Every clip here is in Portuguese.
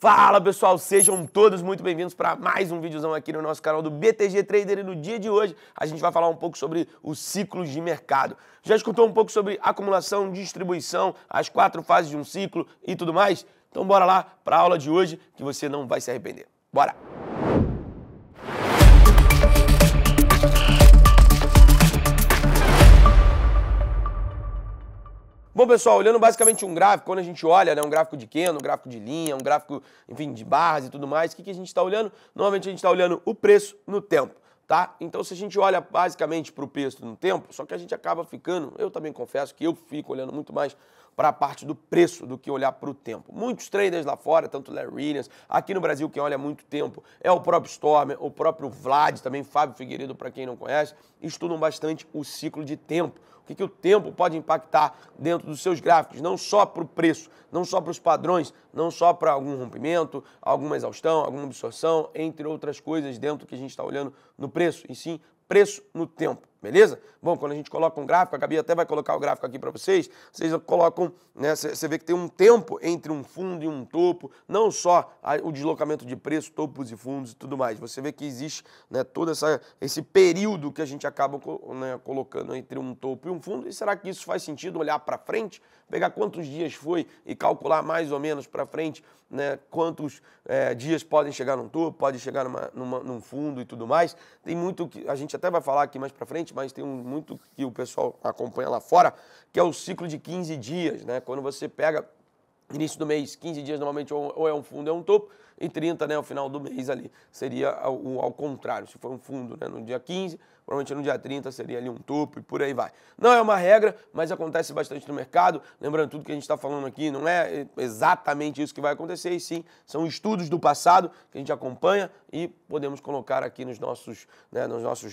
Fala pessoal, sejam todos muito bem-vindos para mais um videozão aqui no nosso canal do BTG Trader e no dia de hoje a gente vai falar um pouco sobre os ciclos de mercado. Já escutou um pouco sobre acumulação, distribuição, as 4 fases de um ciclo e tudo mais? Então bora lá para a aula de hoje que você não vai se arrepender. Bora! Bom, pessoal, olhando basicamente um gráfico, quando a gente olha, né, um gráfico de Keno, um gráfico de linha, um gráfico, enfim, de barras e tudo mais, o que a gente está olhando? Normalmente a gente está olhando o preço no tempo, tá? Então, se a gente olha basicamente para o preço no tempo, só que a gente acaba ficando, eu também confesso que eu fico olhando muito mais para a parte do preço do que olhar para o tempo. Muitos traders lá fora, tanto Larry Williams, aqui no Brasil quem olha há muito tempo é o próprio Stormer, o próprio Vlad, também Fábio Figueiredo, para quem não conhece, estudam bastante o ciclo de tempo. O que o tempo pode impactar dentro dos seus gráficos, não só para o preço, não só para os padrões, não só para algum rompimento, alguma exaustão, alguma absorção, entre outras coisas dentro que a gente está olhando no preço, e sim preço no tempo, beleza? Bom, quando a gente coloca um gráfico, a Gabi até vai colocar o gráfico aqui para vocês colocam, né, você vê que tem um tempo entre um fundo e um topo, não só o deslocamento de preço, topos e fundos e tudo mais, você vê que existe, né, todo esse período que a gente acaba, né, colocando entre um topo e um fundo, e será que isso faz sentido olhar para frente, pegar quantos dias foi e calcular mais ou menos para frente, né, quantos dias podem chegar num topo, pode chegar num fundo e tudo mais? Tem muito que a gente até vai falar aqui mais para frente, mas tem muito que o pessoal acompanha lá fora, que é o ciclo de 15 dias, né? Quando você pega início do mês, 15 dias normalmente ou é um fundo ou é um topo, e 30, né, ao final do mês ali, seria ao contrário, se for um fundo, né, no dia 15, provavelmente no dia 30 seria ali um topo e por aí vai. Não é uma regra, mas acontece bastante no mercado, lembrando tudo que a gente está falando aqui, não é exatamente isso que vai acontecer, e sim, são estudos do passado que a gente acompanha e podemos colocar aqui nos nossos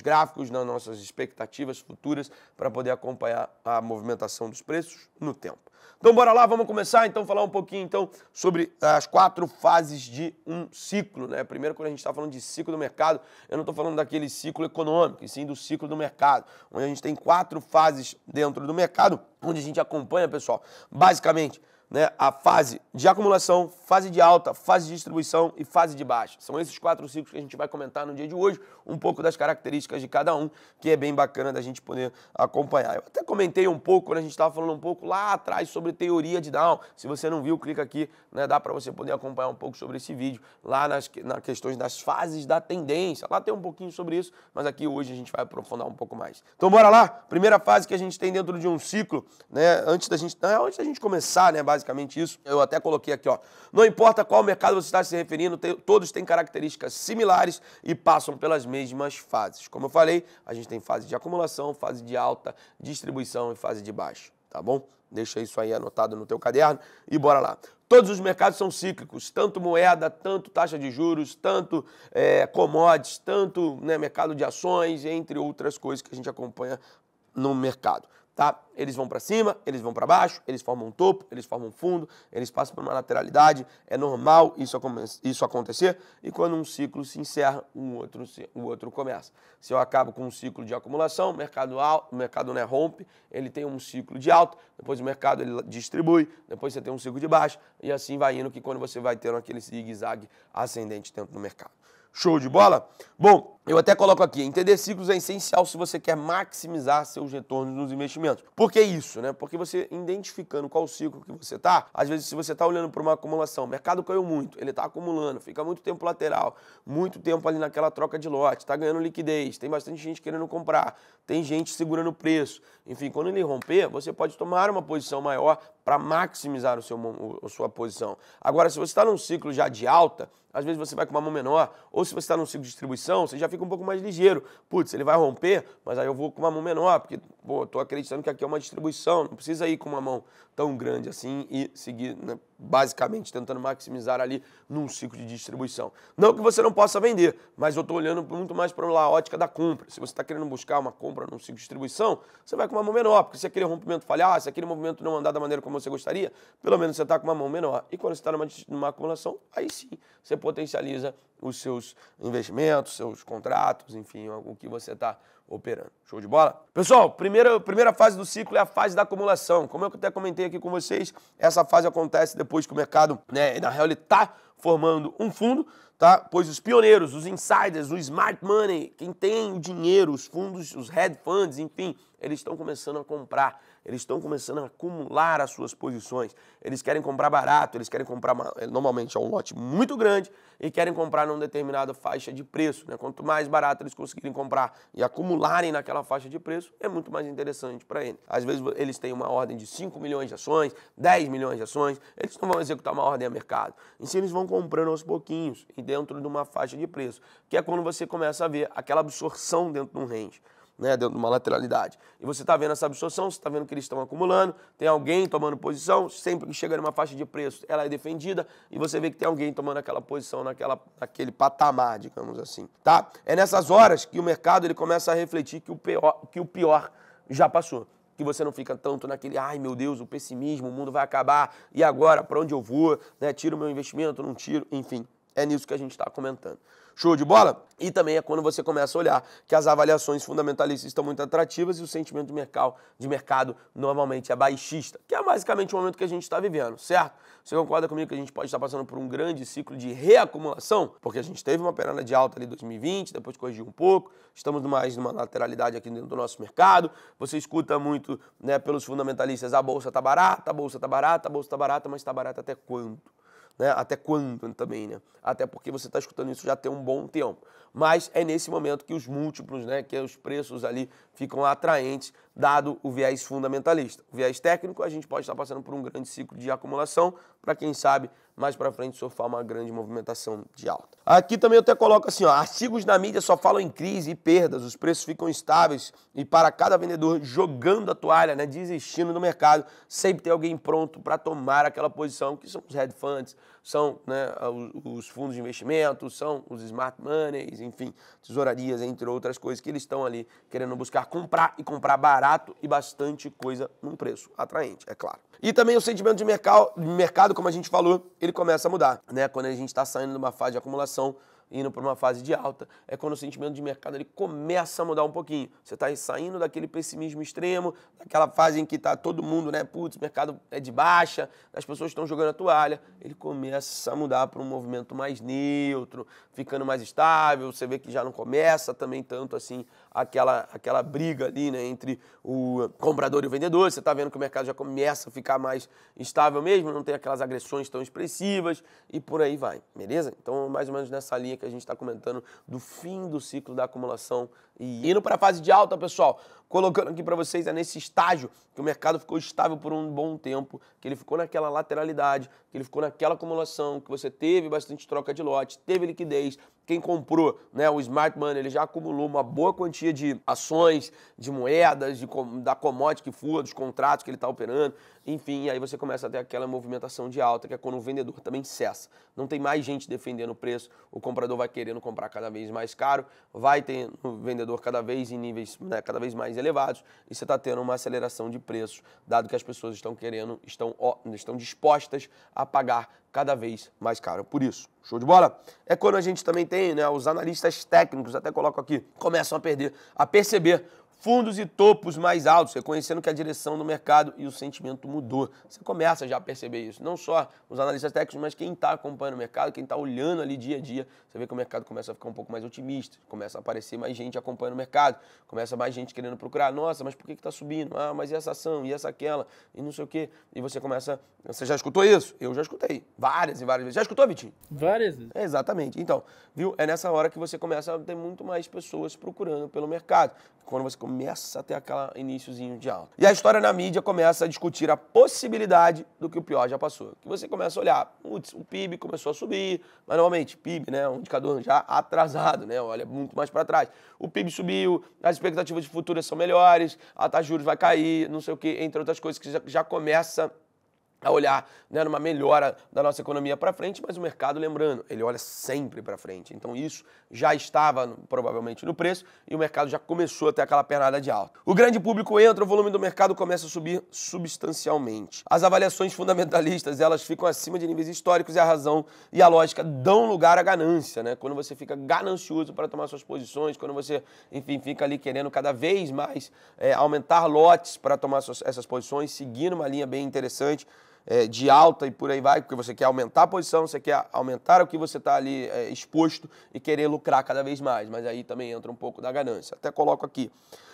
gráficos, nas nossas expectativas futuras para poder acompanhar a movimentação dos preços no tempo. Então bora lá, vamos começar então falar um pouquinho então sobre as 4 fases de um ciclo, né? Primeiro, quando a gente está falando de ciclo do mercado, eu não estou falando daquele ciclo econômico, e sim do ciclo do mercado, onde a gente tem 4 fases dentro do mercado, onde a gente acompanha, pessoal, basicamente, né, a fase de acumulação, fase de alta, fase de distribuição e fase de baixa. São esses 4 ciclos que a gente vai comentar no dia de hoje, um pouco das características de cada um, que é bem bacana da gente poder acompanhar. Eu até comentei um pouco, quando a gente estava falando um pouco lá atrás sobre teoria de Down. Se você não viu, clica aqui, né, dá para você poder acompanhar um pouco sobre esse vídeo, lá nas questões das fases da tendência. Lá tem um pouquinho sobre isso, mas aqui hoje a gente vai aprofundar um pouco mais. Então bora lá, primeira fase que a gente tem dentro de um ciclo, né, antes da gente começar, né, basicamente isso, eu até coloquei aqui, ó, não importa qual mercado você está se referindo, todos têm características similares e passam pelas mesmas fases. Como eu falei, a gente tem fase de acumulação, fase de alta, distribuição e fase de baixa, tá bom? Deixa isso aí anotado no teu caderno e bora lá. Todos os mercados são cíclicos, tanto moeda, tanto taxa de juros, tanto commodities, tanto, né, mercado de ações, entre outras coisas que a gente acompanha no mercado. Tá? Eles vão para cima, eles vão para baixo, eles formam um topo, eles formam um fundo, eles passam por uma lateralidade, é normal isso acontecer, e quando um ciclo se encerra, o outro começa. Se eu acabo com um ciclo de acumulação, o mercado, né, rompe, ele tem um ciclo de alta, depois o mercado ele distribui, depois você tem um ciclo de baixa, e assim vai indo, que quando você vai tendo aquele zigue-zague ascendente dentro do mercado. Show de bola? Bom, eu até coloco aqui, entender ciclos é essencial se você quer maximizar seus retornos nos investimentos. Por que isso, né? Porque você identificando qual ciclo que você tá, às vezes se você tá olhando para uma acumulação, o mercado caiu muito, ele tá acumulando, fica muito tempo lateral, muito tempo ali naquela troca de lote, tá ganhando liquidez, tem bastante gente querendo comprar, tem gente segurando o preço. Enfim, quando ele romper, você pode tomar uma posição maior para maximizar a sua posição. Agora, se você está num ciclo já de alta, às vezes você vai com uma mão menor, ou se você está num ciclo de distribuição, você já fica um pouco mais ligeiro. Putz, ele vai romper, mas aí eu vou com uma mão menor, porque, pô, estou acreditando que aqui é uma distribuição, não precisa ir com uma mão tão grande assim e seguir, né, basicamente tentando maximizar ali num ciclo de distribuição. Não que você não possa vender, mas eu estou olhando muito mais para a ótica da compra. Se você está querendo buscar uma compra num ciclo de distribuição, você vai com uma mão menor, porque se aquele rompimento falhar, se aquele movimento não andar da maneira como você gostaria, pelo menos você está com uma mão menor. E quando você está numa acumulação, aí sim, você potencializa os seus investimentos, seus contratos, enfim, o que você está operando. Show de bola? Pessoal, primeira fase do ciclo é a fase da acumulação. Como eu até comentei aqui com vocês, essa fase acontece depois que o mercado, né, na real, ele está formando um fundo, tá? Pois os pioneiros, os insiders, o smart money, quem tem o dinheiro, os fundos, os hedge funds, enfim, eles estão começando a comprar, eles estão começando a acumular as suas posições. Eles querem comprar barato, eles querem comprar, normalmente é um lote muito grande, e querem comprar numa determinada faixa de preço, né? Quanto mais barato eles conseguirem comprar e acumularem naquela faixa de preço, é muito mais interessante para eles. Às vezes eles têm uma ordem de 5 milhões de ações, 10 milhões de ações, eles não vão executar uma ordem a mercado. Em si eles vão comprando aos pouquinhos e dentro de uma faixa de preço, que é quando você começa a ver aquela absorção dentro de um range, né, dentro de uma lateralidade. E você está vendo essa absorção, você está vendo que eles estão acumulando, tem alguém tomando posição, sempre que chega numa faixa de preço, ela é defendida, e você vê que tem alguém tomando aquela posição naquele patamar, digamos assim, tá? É nessas horas que o mercado ele começa a refletir que o pior já passou. Que você não fica tanto naquele, ai meu Deus, o pessimismo, o mundo vai acabar, e agora, para onde eu vou, né, tiro o meu investimento, não tiro, enfim, é nisso que a gente está comentando. Show de bola? E também é quando você começa a olhar que as avaliações fundamentalistas estão muito atrativas e o sentimento de mercado normalmente é baixista, que é basicamente o momento que a gente está vivendo, certo? Você concorda comigo que a gente pode estar passando por um grande ciclo de reacumulação? Porque a gente teve uma pernada de alta ali em 2020, depois corrigiu um pouco, estamos mais numa lateralidade aqui dentro do nosso mercado, você escuta muito, né, pelos fundamentalistas, a bolsa está barata, a bolsa está barata, a bolsa está barata, mas está barata até quando? Né? Até quando também, né? Até porque você está escutando isso já tem um bom tempo. Mas é nesse momento que os múltiplos, né, que os preços ali ficam atraentes, dado o viés fundamentalista. O viés técnico, a gente pode estar passando por um grande ciclo de acumulação, para quem sabe, mais para frente surfar uma grande movimentação de alta. Aqui também eu até coloco assim, ó, artigos na mídia só falam em crise e perdas, os preços ficam estáveis e para cada vendedor jogando a toalha, né, desistindo do mercado, sempre tem alguém pronto para tomar aquela posição, que são os hedge funds, são, né, os fundos de investimento, são os smart moneys, enfim, tesourarias, entre outras coisas, que eles estão ali querendo buscar comprar e comprar barato e bastante coisa num preço atraente, é claro. E também o sentimento de mercado, como a gente falou, ele começa a mudar, né? Quando a gente está saindo de uma fase de acumulação, indo para uma fase de alta, é quando o sentimento de mercado ele começa a mudar um pouquinho. Você está saindo daquele pessimismo extremo, daquela fase em que está todo mundo, né? Putz, o mercado é de baixa, as pessoas estão jogando a toalha. Ele começa a mudar para um movimento mais neutro, ficando mais estável. Você vê que já não começa também tanto assim aquela briga ali, né, entre o comprador e o vendedor. Você está vendo que o mercado já começa a ficar mais estável mesmo, não tem aquelas agressões tão expressivas e por aí vai, beleza? Então, mais ou menos nessa linha que a gente está comentando do fim do ciclo da acumulação e indo para a fase de alta, pessoal, colocando aqui para vocês, é nesse estágio que o mercado ficou estável por um bom tempo, que ele ficou naquela lateralidade, que ele ficou naquela acumulação, que você teve bastante troca de lote, teve liquidez. Quem comprou, né, o Smart Money, ele já acumulou uma boa quantia de ações, de moedas, da commodity que for, dos contratos que ele está operando, enfim, e aí você começa a ter aquela movimentação de alta, que é quando o vendedor também cessa. Não tem mais gente defendendo o preço, o comprador vai querendo comprar cada vez mais caro, vai ter o vendedor cada vez em níveis, né, cada vez mais elevados, e você está tendo uma aceleração de preços, dado que as pessoas estão dispostas a pagar cada vez mais caro. Por isso, show de bola? É quando a gente também tem, né, os analistas técnicos, até coloco aqui, começam a perceber fundos e topos mais altos, reconhecendo que a direção do mercado e o sentimento mudou. Você começa já a perceber isso. Não só os analistas técnicos, mas quem está acompanhando o mercado, quem está olhando ali dia a dia, você vê que o mercado começa a ficar um pouco mais otimista, começa a aparecer mais gente acompanhando o mercado, começa mais gente querendo procurar, nossa, mas por que está subindo? Ah, mas e essa ação? E essa aquela? E não sei o quê. E você começa... Você já escutou isso? Eu já escutei. Várias e várias vezes. Já escutou, Vitinho? Várias vezes. Exatamente. Então, viu? É nessa hora que você começa a ter muito mais pessoas procurando pelo mercado. Quando você começa a ter aquele iniciozinho de alta. E a história na mídia começa a discutir a possibilidade do que o pior já passou. Que você começa a olhar, putz, o PIB começou a subir, mas normalmente PIB, né, um indicador já atrasado, né, olha muito mais para trás. O PIB subiu, as expectativas de futuras são melhores, a taxa de juros vai cair, não sei o que, entre outras coisas que já começa a olhar, né, numa melhora da nossa economia para frente, mas o mercado, lembrando, ele olha sempre para frente. Então isso já estava provavelmente no preço e o mercado já começou a ter aquela pernada de alta. O grande público entra, o volume do mercado começa a subir substancialmente. As avaliações fundamentalistas, elas ficam acima de níveis históricos e a razão e a lógica dão lugar à ganância, né? Quando você fica ganancioso para tomar suas posições, quando você, enfim, fica ali querendo cada vez mais aumentar lotes para tomar essas posições, seguindo uma linha bem interessante, de alta e por aí vai, porque você quer aumentar a posição, você quer aumentar o que você está ali exposto e querer lucrar cada vez mais, mas aí também entra um pouco da ganância. Até coloco aqui.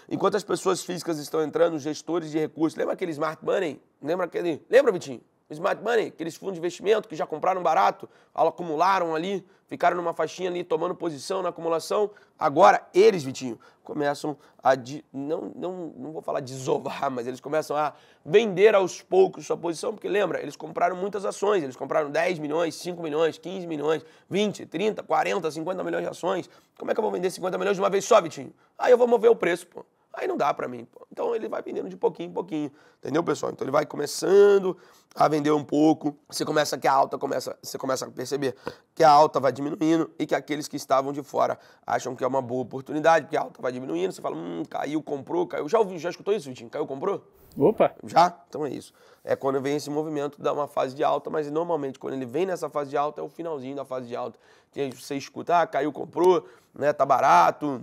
Enquanto as pessoas físicas estão entrando, os gestores de recursos, lembra aquele Smart Money? Lembra, Vitinho? O Smart Money, aqueles fundos de investimento que já compraram barato, acumularam ali, ficaram numa faixinha ali, tomando posição na acumulação. Agora, eles, Vitinho, começam a, não vou falar desovar, mas eles começam a vender aos poucos sua posição, porque lembra, eles compraram muitas ações, eles compraram 10 milhões, 5 milhões, 15 milhões, 20, 30, 40, 50 milhões de ações. Como é que eu vou vender 50 milhões de uma vez só, Vitinho? Aí eu vou mover o preço, pô. Aí não dá pra mim, pô. Então ele vai vendendo de pouquinho em pouquinho, entendeu, pessoal? Então ele vai começando a vender um pouco, você começa a perceber que a alta vai diminuindo e que aqueles que estavam de fora acham que é uma boa oportunidade, porque a alta vai diminuindo, você fala, caiu, comprou, caiu. Já escutou isso, Vitinho? Caiu, comprou? Opa! Já? Então é isso. É quando vem esse movimento, dá uma fase de alta, mas normalmente quando ele vem nessa fase de alta, é o finalzinho da fase de alta. Que aí você escuta, caiu, comprou, né, tá barato,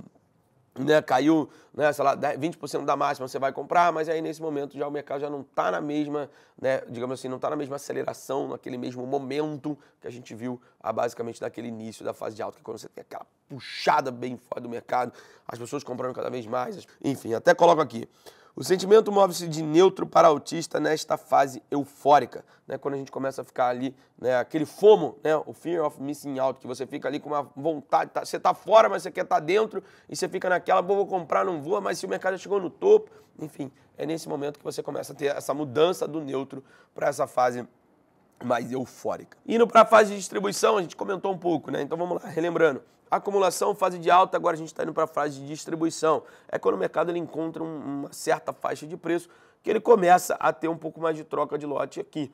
né, caiu, né, sei lá, 20% da máxima você vai comprar, mas aí nesse momento já o mercado já não está na mesma, né, digamos assim, não está na mesma aceleração, naquele mesmo momento que a gente viu basicamente naquele início da fase de alta, que é quando você tem aquela puxada bem fora do mercado, as pessoas comprando cada vez mais, enfim, até coloco aqui. O sentimento move-se de neutro para altista nesta fase eufórica, né? Quando a gente começa a ficar ali, né? Aquele FOMO, né? O Fear of Missing Out, que você fica ali com uma vontade, você tá fora, mas você quer estar dentro, e você fica naquela, vou comprar, não vou, mas se o mercado já chegou no topo, enfim, é nesse momento que você começa a ter essa mudança do neutro para essa fase mais eufórica. Indo para a fase de distribuição, a gente comentou um pouco, né? Então vamos lá, relembrando. Acumulação, fase de alta, agora a gente está indo para a fase de distribuição. É quando o mercado ele encontra uma certa faixa de preço que ele começa a ter um pouco mais de troca de lote aqui.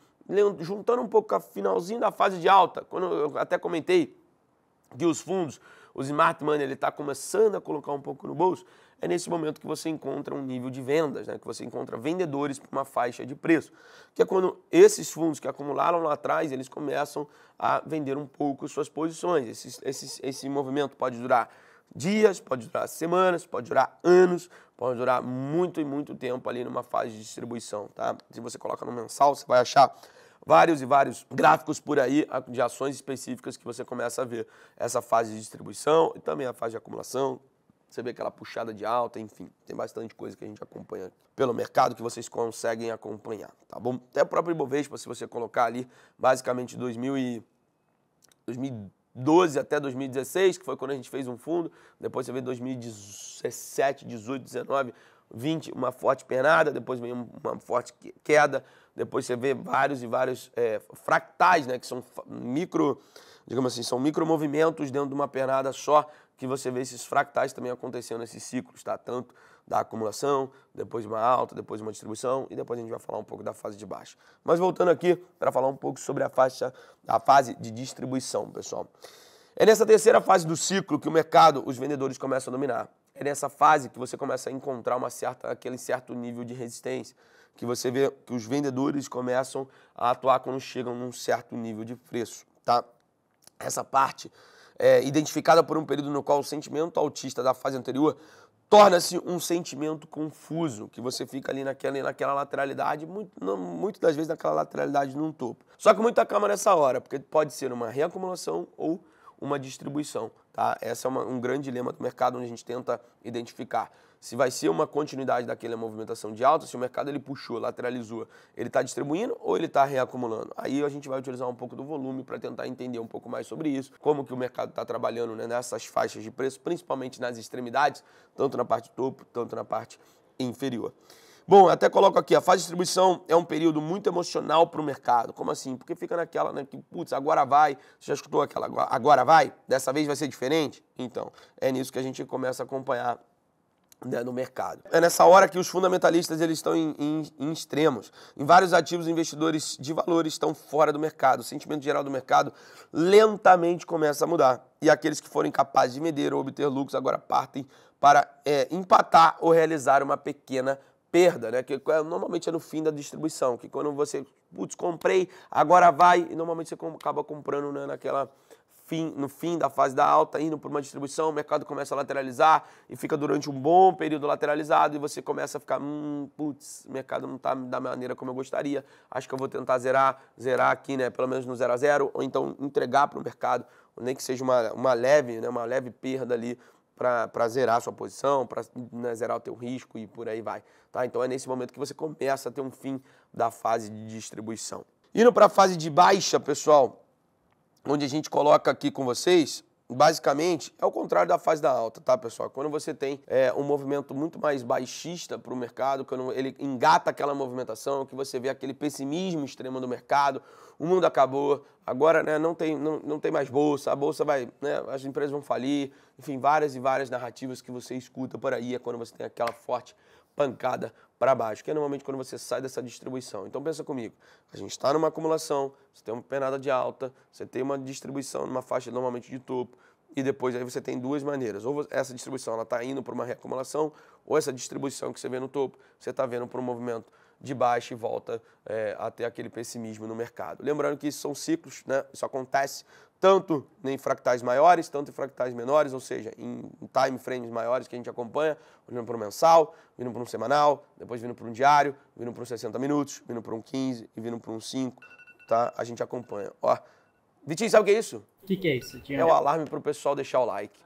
Juntando um pouco com a finalzinho da fase de alta, quando eu até comentei que os fundos, o Smart Money, ele está começando a colocar um pouco no bolso, é nesse momento que você encontra um nível de vendas, né? Que você encontra vendedores por uma faixa de preço, que é quando esses fundos que acumularam lá atrás, eles começam a vender um pouco suas posições. Esse movimento pode durar dias, pode durar semanas, pode durar anos, pode durar muito e muito tempo ali numa fase de distribuição, tá? Se você coloca no mensal, você vai achar vários e vários gráficos por aí de ações específicas que você começa a ver essa fase de distribuição e também a fase de acumulação. Você vê aquela puxada de alta, enfim, tem bastante coisa que a gente acompanha pelo mercado que vocês conseguem acompanhar, tá bom? Até o próprio Ibovespa, se você colocar ali, basicamente 2012 até 2016, que foi quando a gente fez um fundo, depois você vê 2017, 18, 19, 20, uma forte pernada, depois vem uma forte queda, depois você vê vários e vários fractais, né, que são digamos assim, são micromovimentos dentro de uma pernada só, que você vê esses fractais também acontecendo nesses ciclos, tá? Tanto da acumulação, depois uma alta, depois uma distribuição e depois a gente vai falar um pouco da fase de baixa. Mas voltando aqui para falar um pouco sobre a fase de distribuição, pessoal. É nessa terceira fase do ciclo que o mercado, os vendedores começam a dominar. É nessa fase que você começa a encontrar aquele certo nível de resistência, que você vê que os vendedores começam a atuar quando chegam num certo nível de preço, tá? Essa parte identificada por um período no qual o sentimento altista da fase anterior torna-se um sentimento confuso, que você fica ali naquela lateralidade, muito das vezes naquela lateralidade num topo. Só que muita calma nessa hora, porque pode ser uma reacumulação ou uma distribuição, tá? Esse é um grande dilema do mercado, onde a gente tenta identificar se vai ser uma continuidade daquela movimentação de alta, se o mercado ele puxou, lateralizou, ele está distribuindo ou ele está reacumulando. Aí a gente vai utilizar um pouco do volume para tentar entender um pouco mais sobre isso, como que o mercado está trabalhando, né, nessas faixas de preço, principalmente nas extremidades, tanto na parte topo, tanto na parte inferior. Bom, até coloco aqui, a fase de distribuição é um período muito emocional para o mercado. Como assim? Porque fica naquela, né, que, putz, agora vai, você já escutou aquela, agora vai? Dessa vez vai ser diferente? Então, é nisso que a gente começa a acompanhar né, no mercado. É nessa hora que os fundamentalistas eles estão em extremos. Em vários ativos, investidores de valores estão fora do mercado. O sentimento geral do mercado lentamente começa a mudar. E aqueles que forem capazes de vender ou obter lucros agora partem para empatar ou realizar uma pequena perda, né? Que normalmente é no fim da distribuição, que quando você, putz, comprei, agora vai, e normalmente você acaba comprando, né, no fim da fase da alta, indo para uma distribuição, o mercado começa a lateralizar e fica durante um bom período lateralizado e você começa a ficar, putz, o mercado não está da maneira como eu gostaria, acho que eu vou tentar zerar aqui, né, pelo menos no 0 a 0, ou então entregar para o mercado, nem que seja uma leve perda ali para zerar a sua posição, para, né, zerar o teu risco e por aí vai. Tá? Então é nesse momento que você começa a ter um fim da fase de distribuição. Indo para a fase de baixa, pessoal, onde a gente coloca aqui com vocês, basicamente, é o contrário da fase da alta, tá, pessoal? Quando você tem um movimento muito mais baixista para o mercado, quando ele engata aquela movimentação, que você vê aquele pessimismo extremo do mercado, o mundo acabou, agora, né, não tem mais bolsa, a bolsa vai, né, as empresas vão falir, enfim, várias e várias narrativas que você escuta por aí, é quando você tem aquela forte pancada para baixo, que é normalmente quando você sai dessa distribuição. Então pensa comigo, a gente está numa acumulação, você tem uma pernada de alta, você tem uma distribuição numa faixa normalmente de topo, e depois aí você tem duas maneiras, ou essa distribuição ela está indo para uma reacumulação, ou essa distribuição que você vê no topo, você está vendo para um movimento de baixa e volta até aquele pessimismo no mercado. Lembrando que isso são ciclos, né? Isso acontece tanto em fractais maiores, tanto em fractais menores, ou seja, em time frames maiores que a gente acompanha, vindo para um mensal, vindo para um semanal, depois vindo para um diário, vindo para um 60 minutos, vindo para um 15 e vindo para um 5, tá? A gente acompanha. Ó, Vitinho, sabe o que é isso? O que é isso? É o alarme para o pessoal deixar o like.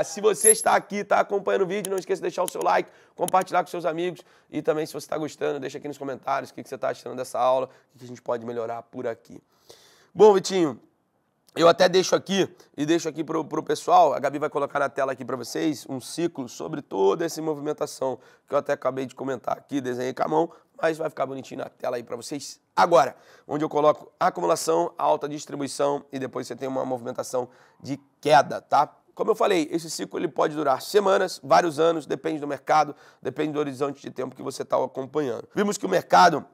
Se você está aqui, está acompanhando o vídeo, não esqueça de deixar o seu like, compartilhar com seus amigos e também se você está gostando, deixa aqui nos comentários o que você está achando dessa aula, o que a gente pode melhorar por aqui. Bom, Vitinho, eu até deixo aqui para o pessoal, a Gabi vai colocar na tela aqui para vocês um ciclo sobre toda essa movimentação que eu até acabei de comentar aqui, desenhei com a mão, mas vai ficar bonitinho na tela aí para vocês agora, onde eu coloco acumulação, alta distribuição e depois você tem uma movimentação de queda, tá? Como eu falei, esse ciclo ele pode durar semanas, vários anos, depende do mercado, depende do horizonte de tempo que você está acompanhando. Vimos que o mercado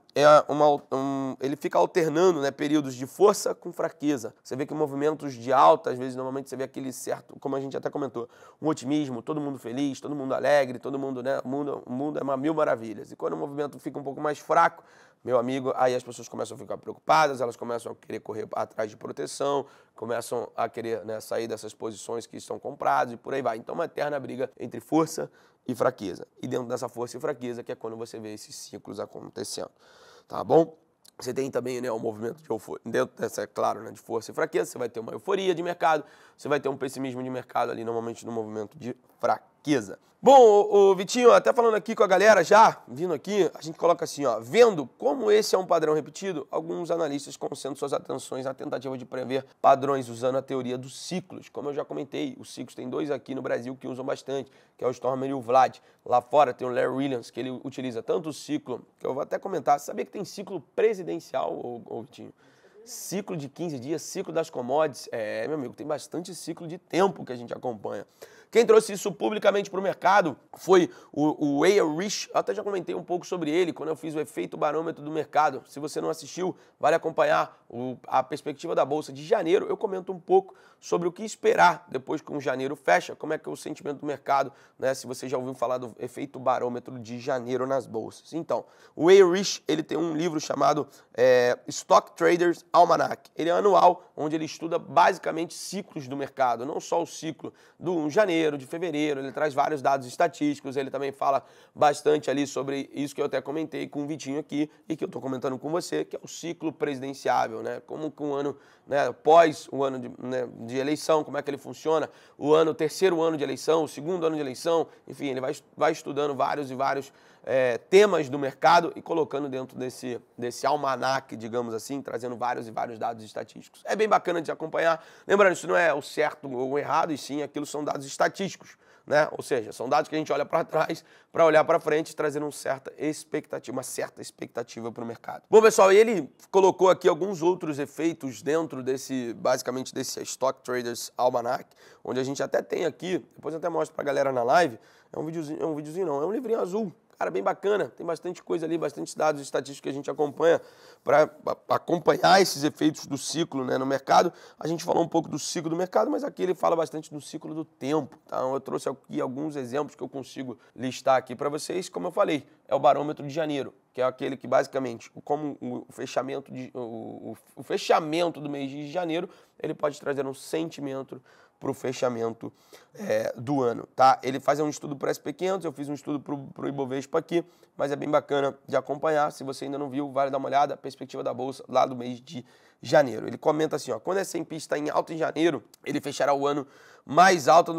ele fica alternando, né, períodos de força com fraqueza. Você vê que movimentos de alta, às vezes, normalmente você vê aquele certo, como a gente até comentou, um otimismo, todo mundo feliz, todo mundo alegre, todo mundo, né, o mundo é uma mil maravilhas. E quando o movimento fica um pouco mais fraco, meu amigo, aí as pessoas começam a ficar preocupadas, elas começam a querer correr atrás de proteção, começam a querer, né, sair dessas posições que estão compradas e por aí vai. Então, uma eterna briga entre força e fraqueza. E dentro dessa força e fraqueza que é quando você vê esses ciclos acontecendo. Tá bom? Você tem também, né, um movimento de euforia. Dentro dessa, claro, né, de força e fraqueza, você vai ter uma euforia de mercado, você vai ter um pessimismo de mercado ali, normalmente no movimento de fraqueza. Bom, o Vitinho, até falando aqui com a galera já, vindo aqui, a gente coloca assim, ó, vendo como esse é um padrão repetido, alguns analistas concentram suas atenções na tentativa de prever padrões usando a teoria dos ciclos. Como eu já comentei, os ciclos tem dois aqui no Brasil que usam bastante, que é o Stormer e o Vlad. Lá fora tem o Larry Williams, que ele utiliza tanto o ciclo, que eu vou até comentar, sabia que tem ciclo presidencial, ô Vitinho? Ciclo de 15 dias, ciclo das commodities, meu amigo, tem bastante ciclo de tempo que a gente acompanha. Quem trouxe isso publicamente para o mercado foi o Weyr Rich, eu até já comentei um pouco sobre ele quando eu fiz o efeito barômetro do mercado. Se você não assistiu, vale acompanhar a perspectiva da Bolsa de janeiro. Eu comento um pouco sobre o que esperar depois que o janeiro fecha, como é que é o sentimento do mercado, né? Se você já ouviu falar do efeito barômetro de janeiro nas bolsas. Então, o Weyr Rich, ele tem um livro chamado Stock Traders Almanac. Ele é anual, onde ele estuda basicamente ciclos do mercado, não só o ciclo do janeiro, de fevereiro, ele traz vários dados estatísticos, ele também fala bastante ali sobre isso que eu até comentei com o Vitinho aqui e que eu estou comentando com você, que é o ciclo presidenciável, né? Como que um ano, né, após o ano de eleição, como é que ele funciona, o terceiro ano de eleição, o segundo ano de eleição, enfim, ele vai estudando vários e vários temas do mercado e colocando dentro desse almanaque, digamos assim, trazendo vários e vários dados estatísticos. É bem bacana de acompanhar. Lembrando, isso não é o certo ou o errado, e sim, aquilo são dados estatísticos. né? Ou seja, são dados que a gente olha para trás para olhar para frente, trazendo uma certa expectativa para o mercado. Bom, pessoal, e ele colocou aqui alguns outros efeitos dentro basicamente desse Stock Traders Almanac, onde a gente até tem aqui, depois eu até mostro para a galera na live, é um videozinho não, é um livrinho azul. Cara, bem bacana, tem bastante coisa ali, bastante dados estatísticos que a gente acompanha para acompanhar esses efeitos do ciclo, né, no mercado. A gente falou um pouco do ciclo do mercado, mas aqui ele fala bastante do ciclo do tempo. Tá? Eu trouxe aqui alguns exemplos que eu consigo listar aqui para vocês. Como eu falei, é o barômetro de janeiro, que é aquele que basicamente, como o fechamento do mês de janeiro, ele pode trazer um sentimento para o fechamento do ano, tá? Ele faz um estudo para SP500, eu fiz um estudo para o Ibovespa aqui, mas é bem bacana de acompanhar. Se você ainda não viu, vale dar uma olhada, a perspectiva da Bolsa lá do mês de janeiro. Ele comenta assim, ó, quando a S&P está em alta em janeiro, ele fechará o ano mais alto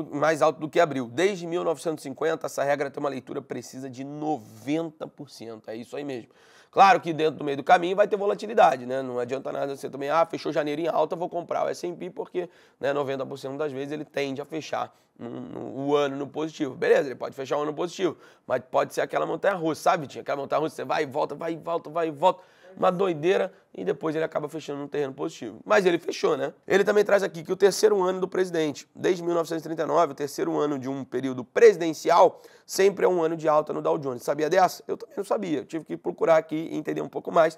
do que abril. Desde 1950, essa regra tem uma leitura precisa de 90%, é isso aí mesmo. Claro que dentro do meio do caminho vai ter volatilidade, né? Não adianta nada você também, fechou janeiro em alta, vou comprar o S&P porque, né, 90% das vezes ele tende a fechar o ano no positivo. Beleza, ele pode fechar o ano no positivo, mas pode ser aquela montanha-russa, sabe? Tinha aquela montanha-russa, você vai e volta, uma doideira, e depois ele acaba fechando no terreno positivo. Mas ele fechou, né? Ele também traz aqui que o terceiro ano do presidente, desde 1939, o terceiro ano de um período presidencial, sempre é um ano de alta no Dow Jones. Sabia dessa? Eu também não sabia. Eu tive que procurar aqui e entender um pouco mais.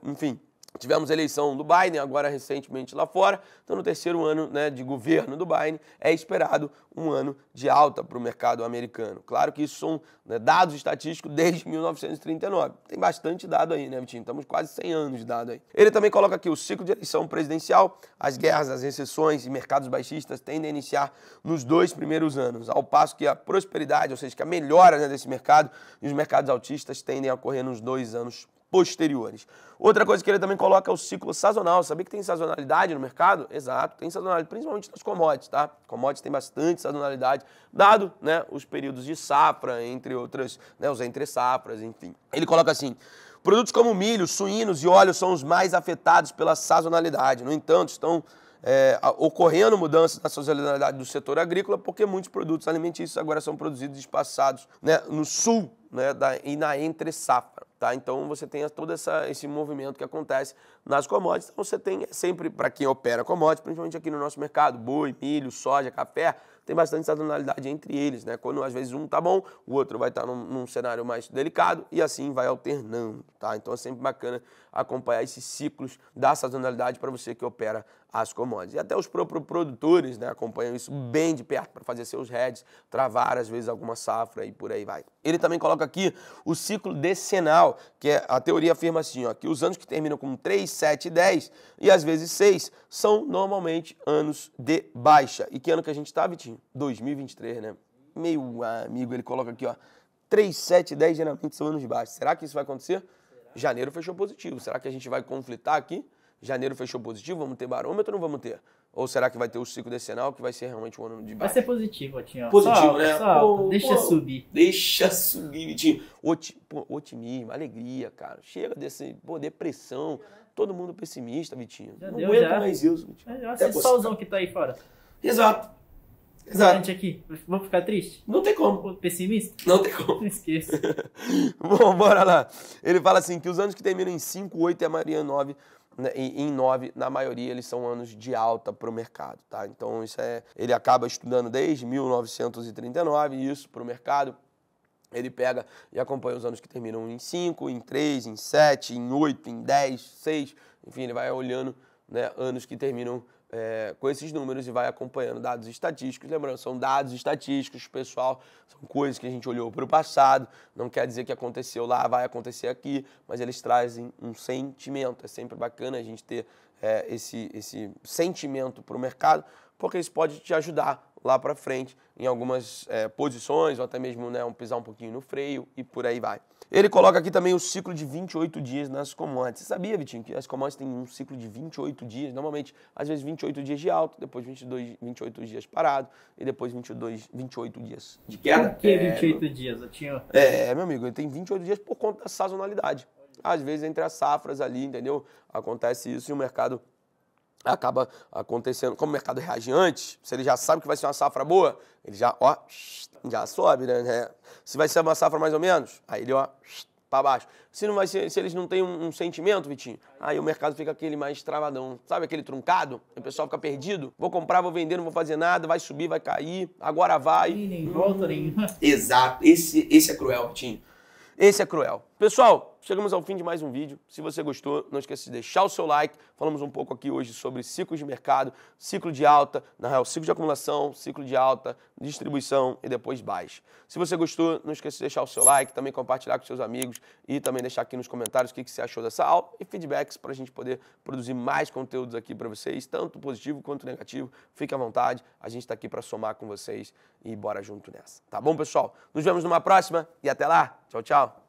Enfim, tivemos a eleição do Biden, agora recentemente lá fora. Então, no terceiro ano, né, de governo do Biden, é esperado um ano de alta para o mercado americano. Claro que isso são, né, dados estatísticos desde 1939. Tem bastante dado aí, né, Vitinho? Estamos quase 100 anos de dado aí. Ele também coloca aqui o ciclo de eleição presidencial, as guerras, as recessões e mercados baixistas tendem a iniciar nos 2 primeiros anos, ao passo que a prosperidade, ou seja, que a melhora, né, desse mercado e os mercados altistas tendem a ocorrer nos 2 anos posteriores. Outra coisa que ele também coloca é o ciclo sazonal. Sabia que tem sazonalidade no mercado? Exato, tem sazonalidade, principalmente nas commodities, tá? Commodities tem bastante sazonalidade, dado, né, os períodos de safra, entre outras, né, os entre-safras, enfim. Ele coloca assim, produtos como milho, suínos e óleo são os mais afetados pela sazonalidade. No entanto, estão ocorrendo mudanças na sazonalidade do setor agrícola, porque muitos produtos alimentícios agora são produzidos e espaçados, né, no sul, né, e na entre-safra. Tá? Então você tem todo esse movimento que acontece nas commodities. Então você tem sempre, para quem opera commodities, principalmente aqui no nosso mercado, boi, milho, soja, café, tem bastante sazonalidade entre eles, né? Quando às vezes um tá bom, o outro vai estar num cenário mais delicado e assim vai alternando, tá? Então é sempre bacana acompanhar esses ciclos da sazonalidade para você que opera as commodities. E até os próprios produtores, né, acompanham isso bem de perto para fazer seus hedges, travar às vezes alguma safra e por aí vai. Ele também coloca aqui o ciclo decenal, que a teoria afirma assim, ó, que os anos que terminam com 3, 7 e 10 e às vezes 6 são normalmente anos de baixa. E que ano que a gente está, Vitinho? 2023, né? Meu amigo, ele coloca aqui, ó, 3, 7 e 10 geralmente são anos de baixa. Será que isso vai acontecer? Será? Janeiro fechou positivo. Será que a gente vai conflitar aqui? Janeiro fechou positivo, vamos ter barômetro ou não vamos ter? Ou será que vai ter o ciclo decenal que vai ser realmente um ano de baixo? Vai ser positivo, Vitinho. Positivo, né? Deixa subir. Deixa subir, Vitinho. Otimismo, alegria, cara. Chega desse, depressão. Todo mundo pessimista, Vitinho. Já não deu, aguento já. mais isso, Vitinho. Olha esse solzão que tá aí fora. Exato. Exato. Aqui, vamos ficar triste? Não tem como. Pessimista? Não tem como. Não esqueça. Bom, bora lá. Ele fala assim, que os anos que terminam em 5, 8 e a maioria em 9... em 9, na maioria, eles são anos de alta para o mercado, tá? Então, ele acaba estudando desde 1939, isso para o mercado. Ele pega e acompanha os anos que terminam em 5, em 3, em 7, em 8, em 10, 6. Enfim, ele vai olhando, né, anos que terminam com esses números e vai acompanhando dados estatísticos. Lembrando, são dados estatísticos, pessoal, são coisas que a gente olhou para o passado, não quer dizer que aconteceu lá, vai acontecer aqui, mas eles trazem um sentimento. É sempre bacana a gente ter esse sentimento para o mercado, porque isso pode te ajudar lá para frente em algumas posições, ou até mesmo, né, pisar um pouquinho no freio e por aí vai. Ele coloca aqui também o ciclo de 28 dias nas commodities. Você sabia, Vitinho, que as commodities têm um ciclo de 28 dias? Normalmente, às vezes 28 dias de alta, depois 28 dias parado e depois 28 dias de queda. Por que 28 dias, Vitinho? Meu amigo, ele tem 28 dias por conta da sazonalidade. Às vezes, entre as safras ali, entendeu? Acontece isso e o mercado acaba acontecendo, como o mercado reage antes, se ele já sabe que vai ser uma safra boa, ele já, ó, já sobe, né? Se vai ser uma safra mais ou menos, aí ele, ó, para baixo. Se não vai ser, se eles não têm um sentimento, Vitinho, aí o mercado fica aquele mais travadão. Sabe aquele truncado? O pessoal fica perdido. Vou comprar, vou vender, não vou fazer nada, vai subir, vai cair, agora vai. Nem volta, nem... Exato. Esse é cruel, Vitinho. Esse é cruel. Pessoal, chegamos ao fim de mais um vídeo. Se você gostou, não esqueça de deixar o seu like. Falamos um pouco aqui hoje sobre ciclos de mercado, ciclo de alta, na real, ciclo de acumulação, ciclo de alta, distribuição e depois baixa. Se você gostou, não esqueça de deixar o seu like, também compartilhar com seus amigos e também deixar aqui nos comentários o que você achou dessa aula e feedbacks para a gente poder produzir mais conteúdos aqui para vocês, tanto positivo quanto negativo. Fique à vontade, a gente está aqui para somar com vocês e bora junto nessa. Tá bom, pessoal? Nos vemos numa próxima e até lá. Tchau, tchau.